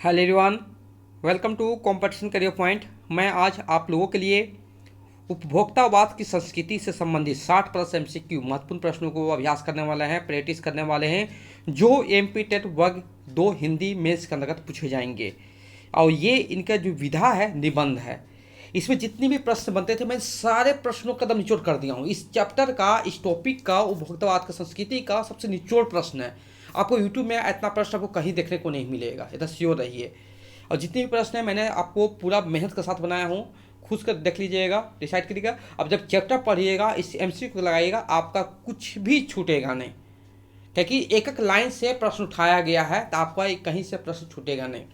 Hello everyone, welcome to Competition Career Point. मैं आज आप लोगों के लिए उपभोक्तावाद की संस्कृति से संबंधित 60 प्लस एमसीक्यू महत्वपूर्ण प्रश्नों को अभ्यास करने वाले हैं, प्रैक्टिस करने वाले हैं, जो एमपी टेट वर्ग 2 हिंदी मेंस के अंतर्गत पूछे जाएंगे। और ये इनका जो विधा है, निबंध है। इसमें जितने भी प्रश्न बनते थे मैं सारे प्रश्नों का एकदम निचोड़ कर दिया हूँ। इस चैप्टर का, इस टॉपिक का, उपभोक्तावाद की संस्कृति का सबसे निचोड़ प्रश्न है। आपको यूट्यूब में इतना प्रश्न आपको कहीं देखने को नहीं मिलेगा, इतना श्योर रहिए। और जितने भी प्रश्न हैं मैंने आपको पूरा मेहनत के साथ बनाया हूँ, खुद कर देख लीजिएगा, डिसाइड करिएगा। अब जब चैप्टर पढ़िएगा, इस एमसीक्यू को लगाइएगा, आपका कुछ भी छूटेगा नहीं, क्योंकि एक एक लाइन से प्रश्न उठाया गया है, तो आपका कहीं से प्रश्न छूटेगा नहीं।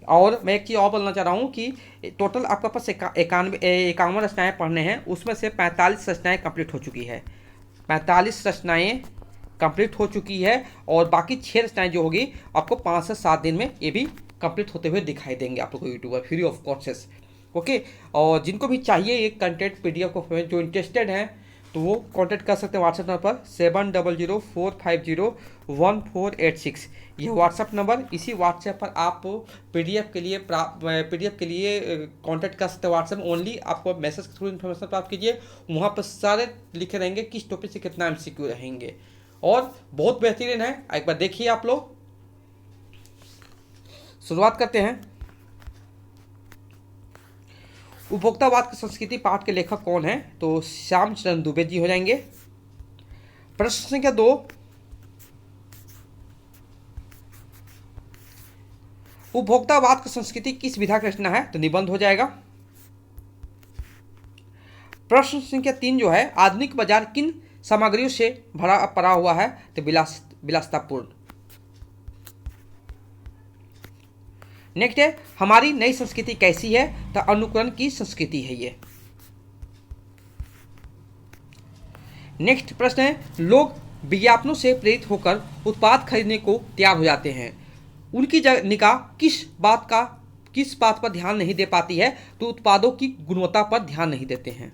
और मैं एक चीज़ और बोलना चाह रहा हूँ कि टोटल आपके पास 51 रचनाएँ पढ़ने हैं, उसमें से 45 रचनाएँ कंप्लीट हो चुकी है। 45 रचनाएँ कंप्लीट हो चुकी है और बाकी 6 रचनाएँ जो होगी आपको 5 से 7 दिन में ये भी कंप्लीट होते हुए दिखाई देंगे आप लोग को यूट्यूब पर, फ्री ऑफ कॉस्टेस। ओके। और जिनको भी चाहिए ये कंटेंट पीडीएफ को, जो इंटरेस्टेड हैं, तो वो कांटेक्ट कर सकते हैं व्हाट्सएप नंबर पर 7004501486। ये व्हाट्सएप नंबर, इसी व्हाट्सएप पर आप पीडीएफ के लिए कांटेक्ट कर सकते हैं। व्हाट्सएप में ओनली आपको मैसेज के थ्रू इन्फॉर्मेशन प्राप्त कीजिए, वहाँ पर सारे लिखे रहेंगे किस टॉपिक से कितना एमसीक्यू रहेंगे, और बहुत बेहतरीन है। एक बार देखिए आप लोग। शुरुआत करते हैं। उपभोक्तावाद की संस्कृति पाठ के लेखक कौन है? तो श्यामचरण दुबे जी हो जाएंगे। प्रश्न संख्या 2, उपभोक्तावाद की संस्कृति किस विधा की रचना है? तो निबंध हो जाएगा। प्रश्न संख्या 3 जो है, आधुनिक बाजार किन सामग्रियों से भरा पड़ा हुआ है? तो विलासितापूर्ण। नेक्स्ट है, हमारी नई संस्कृति कैसी है? तो अनुकरण की संस्कृति है ये। नेक्स्ट प्रश्न है, लोग विज्ञापनों से प्रेरित होकर उत्पाद खरीदने को तैयार हो जाते हैं, उनकी निगाह किस बात पर ध्यान नहीं दे पाती है? तो उत्पादों की गुणवत्ता पर ध्यान नहीं देते हैं।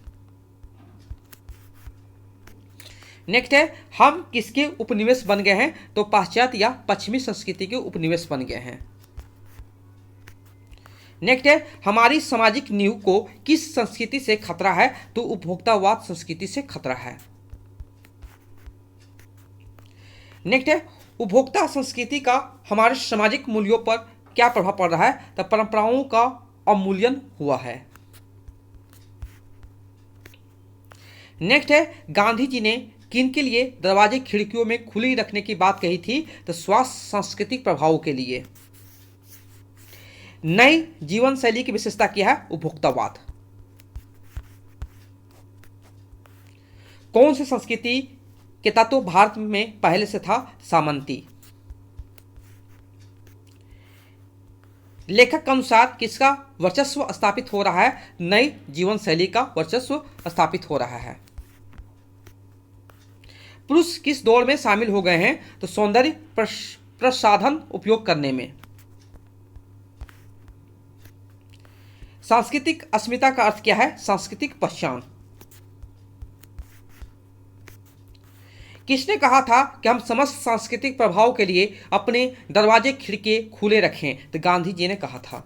नेक्स्ट है, हम किसके उपनिवेश बन गए हैं? तो पाश्चात्य या पश्चिमी संस्कृति के उपनिवेश बन गए हैं। नेक्स्ट है, हमारी सामाजिक नींव को किस संस्कृति से खतरा है? तो उपभोक्तावाद संस्कृति से खतरा है। नेक्स्ट है, उपभोक्ता संस्कृति का हमारे सामाजिक मूल्यों पर क्या प्रभाव पड़ रहा है? तो परंपराओं का अवमूल्यन हुआ है। नेक्स्ट है, गांधी जी ने किन के लिए दरवाजे खिड़कियों में खुली रखने की बात कही थी? तो स्वास्थ्य सांस्कृतिक प्रभावों के लिए। नई जीवन शैली की विशेषता क्या है? उपभोक्तावाद। कौन सी संस्कृति के तत्व भारत में पहले से था? सामंती। लेखक के अनुसार किसका वर्चस्व स्थापित हो रहा है? नई जीवन शैली का वर्चस्व स्थापित हो रहा है। पुरुष किस दौड़ में शामिल हो गए हैं? तो सौंदर्य प्रसाधन उपयोग करने में। सांस्कृतिक अस्मिता का अर्थ क्या है? सांस्कृतिक पहचान। किसने कहा था कि हम समस्त सांस्कृतिक प्रभाव के लिए अपने दरवाजे खिड़की खुले रखें? तो गांधी जी ने कहा था।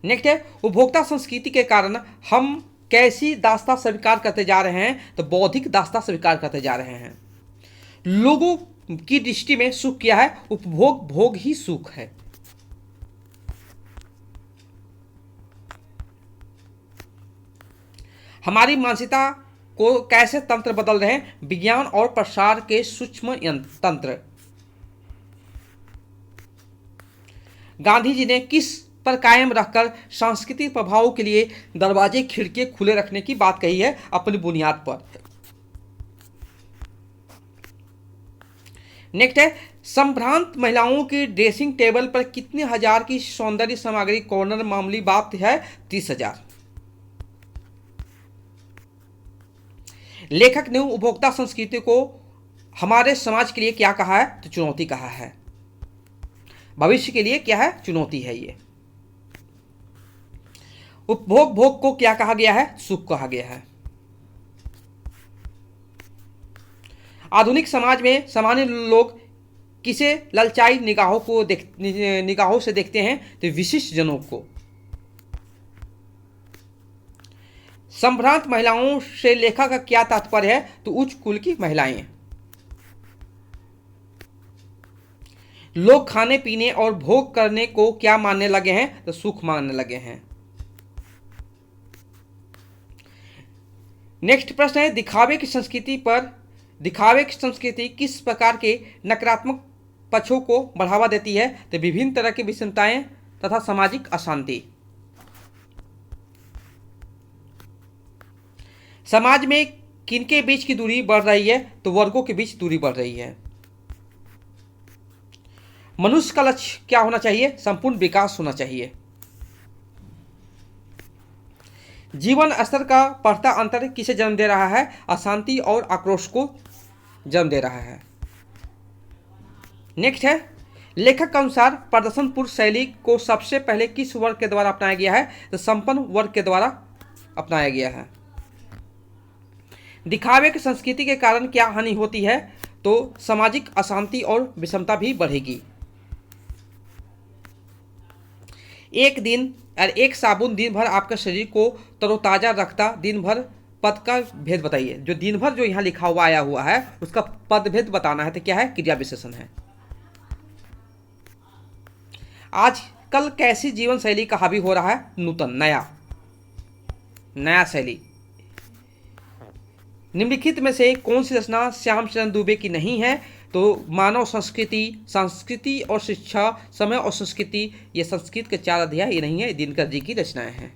नेक्स्ट है, उपभोक्ता संस्कृति के कारण हम कैसी दास्ता स्वीकार करते जा रहे हैं? तो बौद्धिक दास्ता स्वीकार करते जा रहे हैं। लोगों की दृष्टि में सुख क्या है? उपभोग, भोग ही सुख है। हमारी मानसिकता को कैसे तंत्र बदल रहे हैं? विज्ञान और प्रसार के सूक्ष्म तंत्र। गांधी जी ने किस पर कायम रखकर सांस्कृतिक प्रभावों के लिए दरवाजे खिड़की खुले रखने की बात कही है? अपनी बुनियाद पर। नेक्स्ट है, संभ्रांत महिलाओं की ड्रेसिंग टेबल पर कितने हजार की सौंदर्य सामग्री कॉर्नर मामूली बात है? 30,000। लेखक ने उपभोक्ता संस्कृति को हमारे समाज के लिए क्या कहा है? तो चुनौती कहा है। भविष्य के लिए क्या है? चुनौती है ये। उपभोग, भोग को क्या कहा गया है? सुख कहा गया है। आधुनिक समाज में सामान्य लोग किसे ललचाई निगाहों से देखते हैं? तो विशिष्ट जनों को। संभ्रांत महिलाओं से लेखक का क्या तात्पर्य है? तो उच्च कुल की महिलाएं। लोग खाने पीने और भोग करने को क्या मानने लगे हैं? तो सुख मानने लगे हैं। नेक्स्ट प्रश्न है, दिखावे की संस्कृति किस प्रकार के नकारात्मक पक्षों को बढ़ावा देती है? तो विभिन्न तरह की विषमताएं तथा सामाजिक अशांति। समाज में किनके बीच की दूरी बढ़ रही है? तो वर्गों के बीच दूरी बढ़ रही है। मनुष्य का लक्ष्य क्या होना चाहिए? संपूर्ण विकास होना चाहिए। जीवन स्तर का बढ़ता अंतर किसे जन्म दे रहा है? अशांति और आक्रोश को जन्म दे रहा है। नेक्स्ट है, लेखक के अनुसार प्रदर्शन पूर्ण शैली को सबसे पहले किस वर्ग के द्वारा अपनाया गया है? तो संपन्न वर्ग के द्वारा अपनाया गया है। दिखावे की संस्कृति के कारण क्या हानि होती है? तो सामाजिक अशांति और विषमता भी बढ़ेगी। एक साबुन दिन भर आपके शरीर को तरोताजा रखता, दिन भर पद का भेद बताइए। जो दिन भर जो यहाँ लिखा हुआ आया हुआ है उसका पद भेद बताना है, तो क्या है? क्रिया विशेषण है। आजकल कैसी जीवन शैली का हावी हो रहा है? नूतन, नया शैली। निम्नलिखित में से कौन सी रचना श्यामचरण दुबे की नहीं है? तो मानव संस्कृति और शिक्षा, समय और संस्कृति, ये संस्कृत के 4 अध्याय ये नहीं है, दिनकर जी की रचनाएं हैं।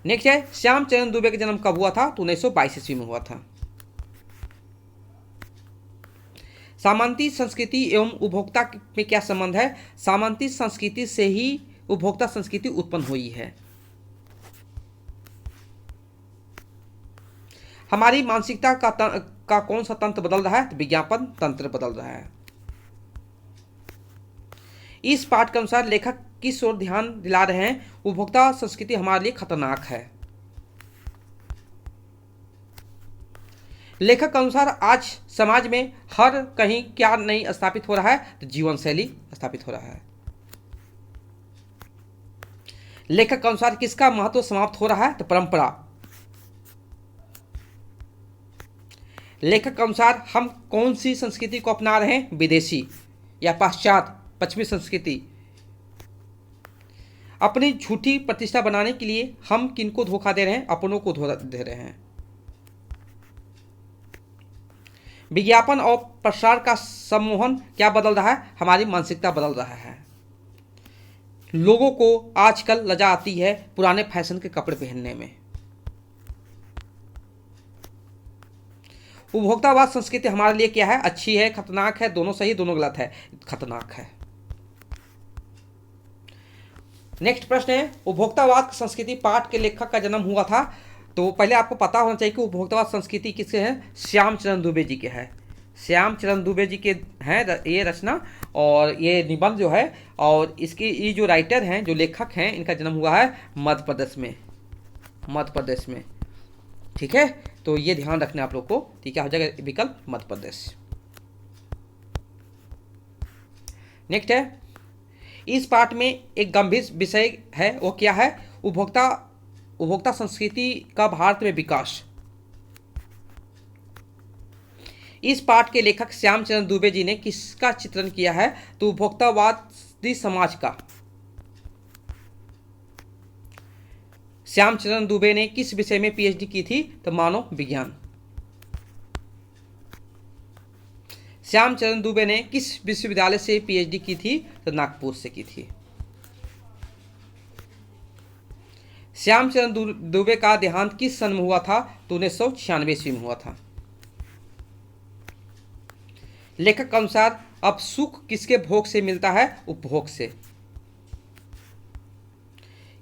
नेक्स्ट है, श्यामचरण दुबे का जन्म कब हुआ था? तो 1922 ईस्वी में हुआ था। सामंती संस्कृति एवं उपभोक्ता में क्या संबंध है? सामंती संस्कृति से ही उपभोक्ता संस्कृति उत्पन्न हुई है। हमारी मानसिकता का कौन सा तंत्र बदल रहा है? तो विज्ञापन तंत्र बदल रहा है। इस पाठ के अनुसार लेखक किस ओर ध्यान दिला रहे हैं? उपभोक्ता संस्कृति हमारे लिए खतरनाक है। लेखक के अनुसार आज समाज में हर कहीं क्या नहीं स्थापित हो रहा है? तो जीवन शैली स्थापित हो रहा है। लेखक के अनुसार किसका महत्व समाप्त हो रहा है? तो परंपरा। लेखक के अनुसार हम कौन सी संस्कृति को अपना रहे हैं? विदेशी या पश्चिमी संस्कृति। अपनी झूठी प्रतिष्ठा बनाने के लिए हम किनको धोखा दे रहे हैं? अपनों को धोखा दे रहे हैं। विज्ञापन और प्रसार का सम्मोहन क्या बदल रहा है? हमारी मानसिकता बदल रहा है। लोगों को आजकल लज्जा आती है पुराने फैशन के कपड़े पहनने में। उपभोक्तावाद संस्कृति हमारे लिए क्या है? अच्छी है, खतरनाक है, दोनों सही दोनों गलत है? खतरनाक है। नेक्स्ट प्रश्न है, उपभोक्तावाद संस्कृति पाठ के लेखक का जन्म हुआ था। तो पहले आपको पता होना चाहिए कि उपभोक्तावाद संस्कृति किसके हैं? श्यामचरण दुबे जी के है। श्यामचरण दुबे जी के हैं ये रचना और ये निबंध जो है, और इसके ये जो राइटर हैं, जो लेखक हैं, इनका जन्म हुआ है मध्य प्रदेश में। ठीक है, तो ये ध्यान रखना आप लोग को। ठीक है, हो जाएगा विकल्प मध्य प्रदेश। नेक्स्ट है, इस पाठ में एक गंभीर विषय है, वो क्या है? उपभोक्ता संस्कृति का भारत में विकास। इस पाठ के लेखक श्यामचरण दुबे जी ने किसका चित्रण किया है? तो उपभोक्तावादी समाज का। श्यामचरण दुबे ने किस विषय में पीएचडी की थी? तो मानव विज्ञान। श्यामचरण दुबे ने किस विश्वविद्यालय से पीएचडी की थी? तो नागपुर से की थी। श्यामचरण दुबे का देहांत किस सन में हुआ था? तो 1996 ईस्वी में हुआ था। लेखक के अनुसार अब सुख किसके भोग से मिलता है? उपभोग से।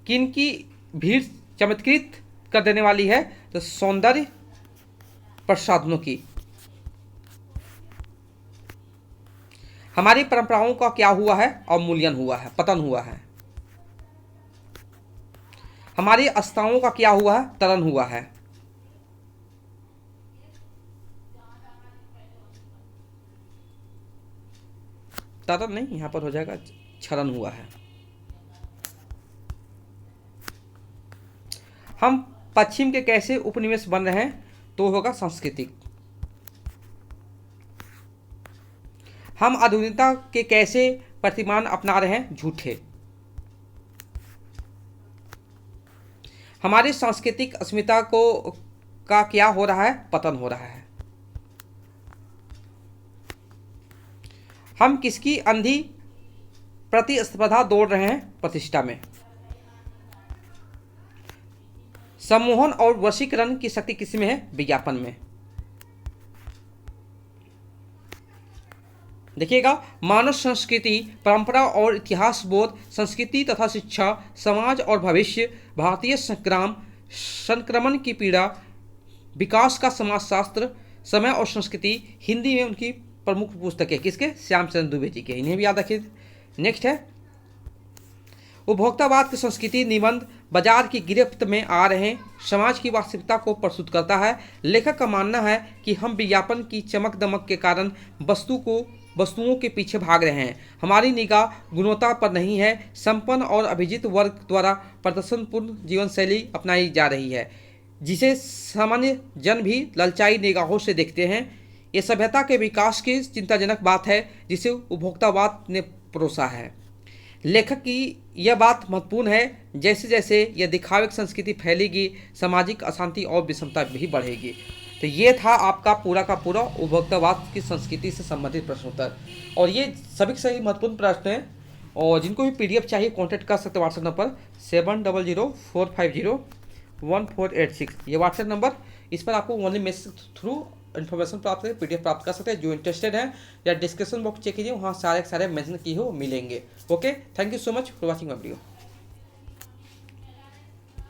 किनकी भीड़ चमत्कृत कर देने वाली है? तो सौंदर्य प्रसाधनों की। हमारी परंपराओं का क्या हुआ है? अवमूल्यन हुआ है, पतन हुआ है। हमारी आस्थाओं का क्या हुआ है? तरन हुआ है। तरन नहीं, यहाँ पर हो जाएगा क्षरण हुआ है। हम पश्चिम के कैसे उपनिवेश बन रहे हैं, तो होगा सांस्कृतिक। हम आधुनिकता के कैसे प्रतिमान अपना रहे हैं, झूठे। हमारी सांस्कृतिक अस्मिता को का क्या हो रहा है, पतन हो रहा है। हम किसकी अंधी प्रतिस्पर्धा दौड़ रहे हैं, प्रतिष्ठा में। सम्मोहन और वशीकरण की शक्ति किसमें है, विज्ञापन में। देखिएगा, मानव संस्कृति, परंपरा और इतिहास बोध, संस्कृति तथा शिक्षा, समाज और भविष्य, भारतीय संक्रमण की पीड़ा, विकास का समाजशास्त्र, समय और संस्कृति, हिंदी में उनकी प्रमुख पुस्तकें किसके, श्यामचंद्र दुबे जी के, इन्हें भी याद रखिए। नेक्स्ट है उपभोक्तावाद की संस्कृति निबंध बाजार की गिरफ्त में आ रहे समाज की वास्तविकता को प्रस्तुत करता है। लेखक का मानना है कि हम विज्ञापन की चमक दमक के कारण वस्तुओं के पीछे भाग रहे हैं। हमारी निगाह गुणवत्ता पर नहीं है, संपन्न और अभिजित वर्ग द्वारा प्रदर्शनपूर्ण जीवन शैली अपनाई जा रही है, जिसे सामान्य जन भी ललचाई निगाहों से देखते हैं। ये सभ्यता के विकास की चिंताजनक बात है जिसे उपभोक्तावाद ने परोसा है। लेखक की यह बात महत्वपूर्ण है, जैसे जैसे यह दिखावे की संस्कृति फैलेगी, सामाजिक अशांति और विषमता भी बढ़ेगी। तो ये था आपका पूरा का पूरा उपभोक्तावाद की संस्कृति से संबंधित प्रश्नोत्तर, और ये सभी के सभी महत्वपूर्ण प्रश्न हैं। और जिनको भी PDF चाहिए कॉन्टैक्ट कर सकते हैं व्हाट्सएप नंबर 7004501486, ये व्हाट्सएप नंबर। इस पर आपको ओनली मैसेज थ्रू इन्फॉर्मेशन प्राप्त करें, PDF प्राप्त कर सकते हैं। जो इंटरेस्टेड है या डिस्क्रिप्शन बॉक्स चेक कीजिए, वहाँ सारे मेंशन किए हो मिलेंगे। Okay, thank you so much for watching my video.